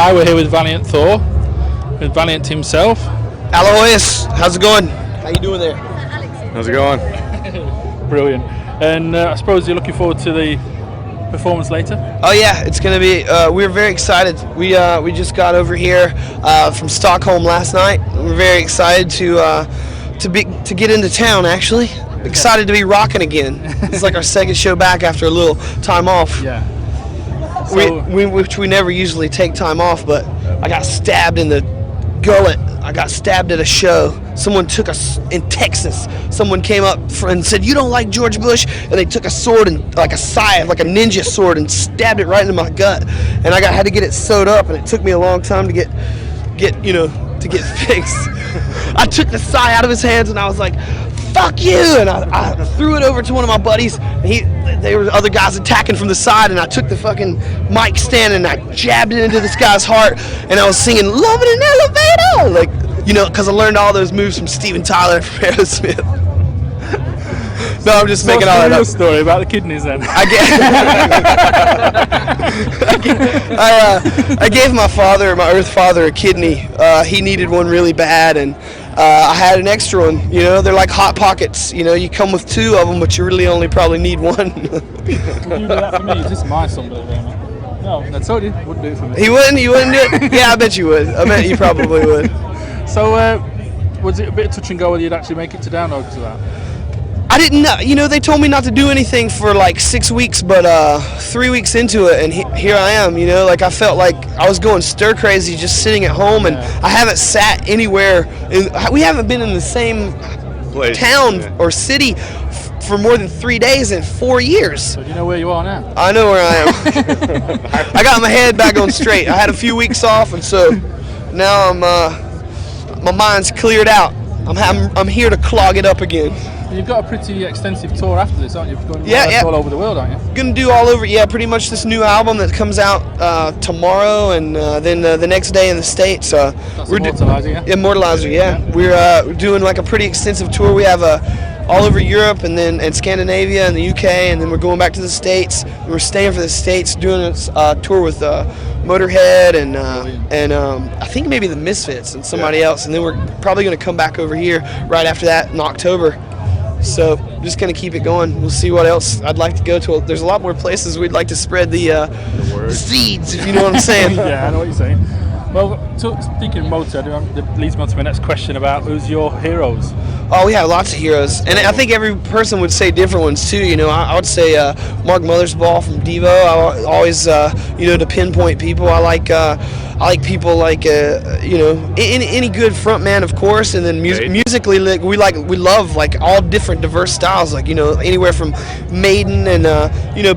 Hi, we're here with Valiant Thorr, with Valiant himself. Alois, how's it going? How you doing there? How's it going? Brilliant. And I suppose you're looking forward to the performance later? Oh yeah, it's gonna be. We're very excited. We just got over here from Stockholm last night. We're very excited to get into town. Actually, excited to be rocking again. It's like our second show back after a little time off. Yeah. So, which we never usually take time off, but I got stabbed in the gullet. I got stabbed at a show. Someone took us in Texas. Someone came up and said, "You don't like George Bush?" And they took a sword and like a scythe, like a ninja sword, and stabbed it right into my gut. And I had to get it sewed up, and it took me a long time to get fixed. I took the scythe out of his hands, and I was like, "Fuck you!" And I threw it over to one of my buddies. And there were other guys attacking from the side, and I took the fucking mic stand and I jabbed it into this guy's heart, and I was singing "Love in an Elevator," like, because I learned all those moves from Steven Tyler and from Aerosmith. No, I'm just making all that up. What's the real story about the kidneys then? I gave my Earth father, a kidney. He needed one really bad, and I had an extra one. They're like Hot Pockets. You come with two of them, but you really only probably need one. Would you do that for me? Is this my somebody there, man? No, I told you, wouldn't do it for me. He wouldn't? You wouldn't do it? Yeah, I bet you would. I bet you probably would. So, was it a bit of touch and go whether you'd actually make it to down because of that? I didn't know. They told me not to do anything for like 6 weeks, but 3 weeks into it, and here I am. I felt like I was going stir crazy just sitting at home, and I haven't sat anywhere. We haven't been in the same town or city for more than 3 days in 4 years. So do you know where you are now? I know where I am. I got my head back on straight. I had a few weeks off, and so now my mind's cleared out. I'm here to clog it up again. You've got a pretty extensive tour after this, aren't you? Going all over the world, aren't you? Gonna do all over, pretty much this new album that comes out tomorrow, and then the next day in the States. That's Immortalizer, yeah? Immortalizer, yeah. We're doing like a pretty extensive tour. We have all over Europe and Scandinavia and the UK, and then we're going back to the States. We're staying for the States, doing a tour with Motorhead and I think maybe the Misfits and somebody else, and then we're probably going to come back over here right after that in October. So just going to keep it going. We'll see what else I'd like to go to. There's a lot more places we'd like to spread the seeds, if you know what I'm saying. Yeah, I know what you're saying. Well, speaking of Motorhead, that leads me on to my next question about who's your heroes. Oh, we have lots of heroes, and I think every person would say different ones too. I would say Mark Mothersbaugh from Devo. I always, to pinpoint people, I like people like any good front man, of course, and then musically we love like all different diverse styles, like anywhere from Maiden and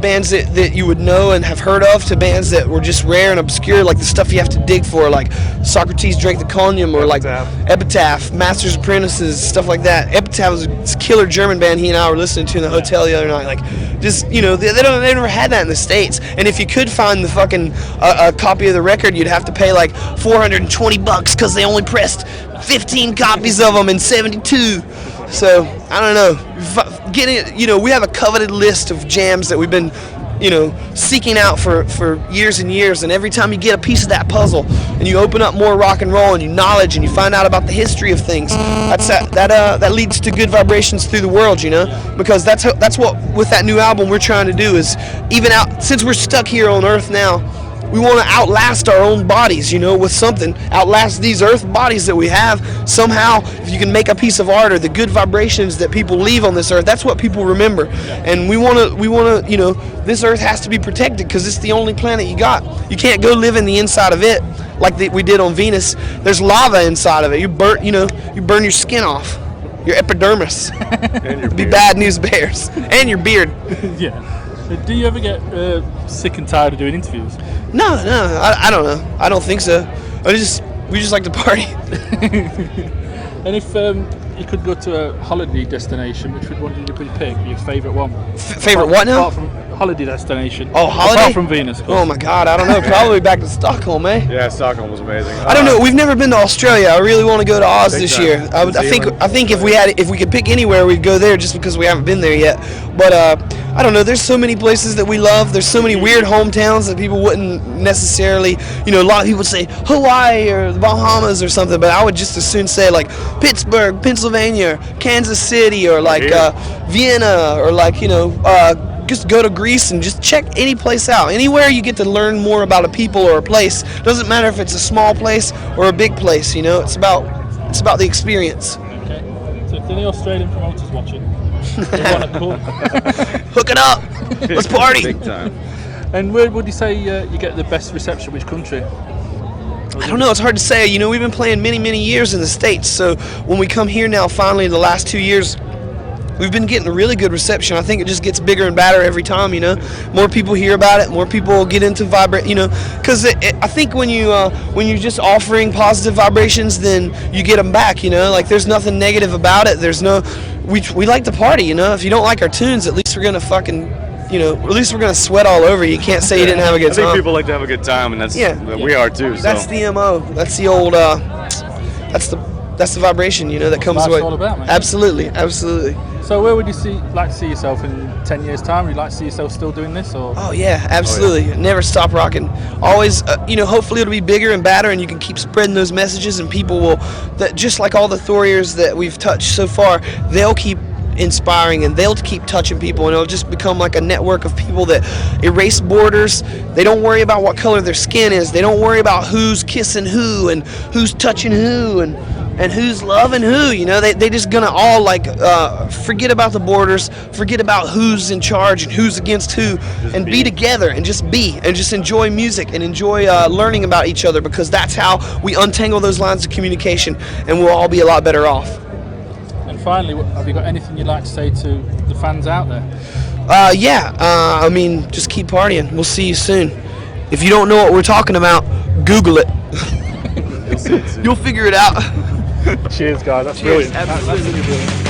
bands that you would know and have heard of to bands that were just rare and obscure, like the stuff you have to dig for, like Socrates Drank the Conium or like Epitaph, Masters Apprentices, stuff like that. Epitaph was a killer German band he and I were listening to in the hotel the other night. Like, just they never had that in the States. And if you could find the fucking a copy of the record, you'd have to pay like $420 because they only pressed 15 copies of them in '72. So I don't know. We have a coveted list of jams that we've been seeking out for years and years, and every time you get a piece of that puzzle and you open up more rock and roll and you knowledge and you find out about the history of things, that leads to good vibrations through the world, because that's what with that new album we're trying to do is since we're stuck here on Earth now, we want to outlast our own bodies, with something. Outlast these earth bodies that we have. Somehow, if you can make a piece of art or the good vibrations that people leave on this earth, that's what people remember. And we want to, this earth has to be protected because it's the only planet you got. You can't go live in the inside of it like we did on Venus. There's lava inside of it. You burn your skin off, your epidermis. And your Be bad news bears. And your beard. Yeah. Do you ever get sick and tired of doing interviews? No, I don't know. I don't think so. We just like to party. And if you could go to a holiday destination, which one would you pick? Your favourite one? Favorite what now? holiday destination? Oh, holiday? Apart from Venus, of course. Oh my God, I don't know. Probably back to Stockholm, eh? Yeah, Stockholm was amazing. I don't know. We've never been to Australia. I really want to go to Oz Big this time. year. I New think Zealand. if we could pick anywhere, we'd go there just because we haven't been there yet. But I don't know. There's so many places that we love. There's so many weird hometowns that people wouldn't necessarily. You know, a lot of people would say Hawaii or the Bahamas or something, but I would just as soon say like Pittsburgh, Pennsylvania, Kansas City, or like Vienna, or like just go to Greece and just check any place out. Anywhere you get to learn more about a people or a place. Doesn't matter if it's a small place or a big place. You know, it's about the experience. Okay. So if any Australian promoters watching, they want to call. Hook it up. Let's party. Big time. And where would you say you get the best reception? Which country? I don't know. It's hard to say. You know, we've been playing many years in the States. So when we come here now, finally, the last 2 years, we've been getting a really good reception. I think it just gets bigger and badder every time, you know. More people hear about it, more people get into vibrate, you know. Because I think when you're just offering positive vibrations, then you get them back, you know. Like there's nothing negative about it. We like to party, you know. If you don't like our tunes, at least we're gonna at least we're gonna sweat all over you. You can't say you didn't have a good I think time. people like to have a good time, and we are too. So. That's the MO. That's the old. That's the vibration, you know, that comes That's away. all about, man. Absolutely. So where would you like to see yourself in 10 years' time? Would you like to see yourself still doing this, or? Oh yeah, absolutely. Never stop rocking. Always, hopefully it'll be bigger and badder, and you can keep spreading those messages, and people will, that just like all the Thorriers that we've touched so far, they'll keep inspiring and they'll keep touching people, and it'll just become like a network of people that erase borders. They don't worry about what color their skin is. They don't worry about who's kissing who and who's touching who and who's loving who, you know. They just gonna all forget about the borders, forget about who's in charge and who's against who, and be together and just enjoy music and enjoy learning about each other, because that's how we untangle those lines of communication, and we'll all be a lot better off. And finally, have you got anything you'd like to say to the fans out there? I mean, just keep partying. We'll see you soon. If you don't know what we're talking about, Google it. You'll see it soon. You'll figure it out. Cheers, guys. That's Cheers. brilliant. That's absolutely brilliant.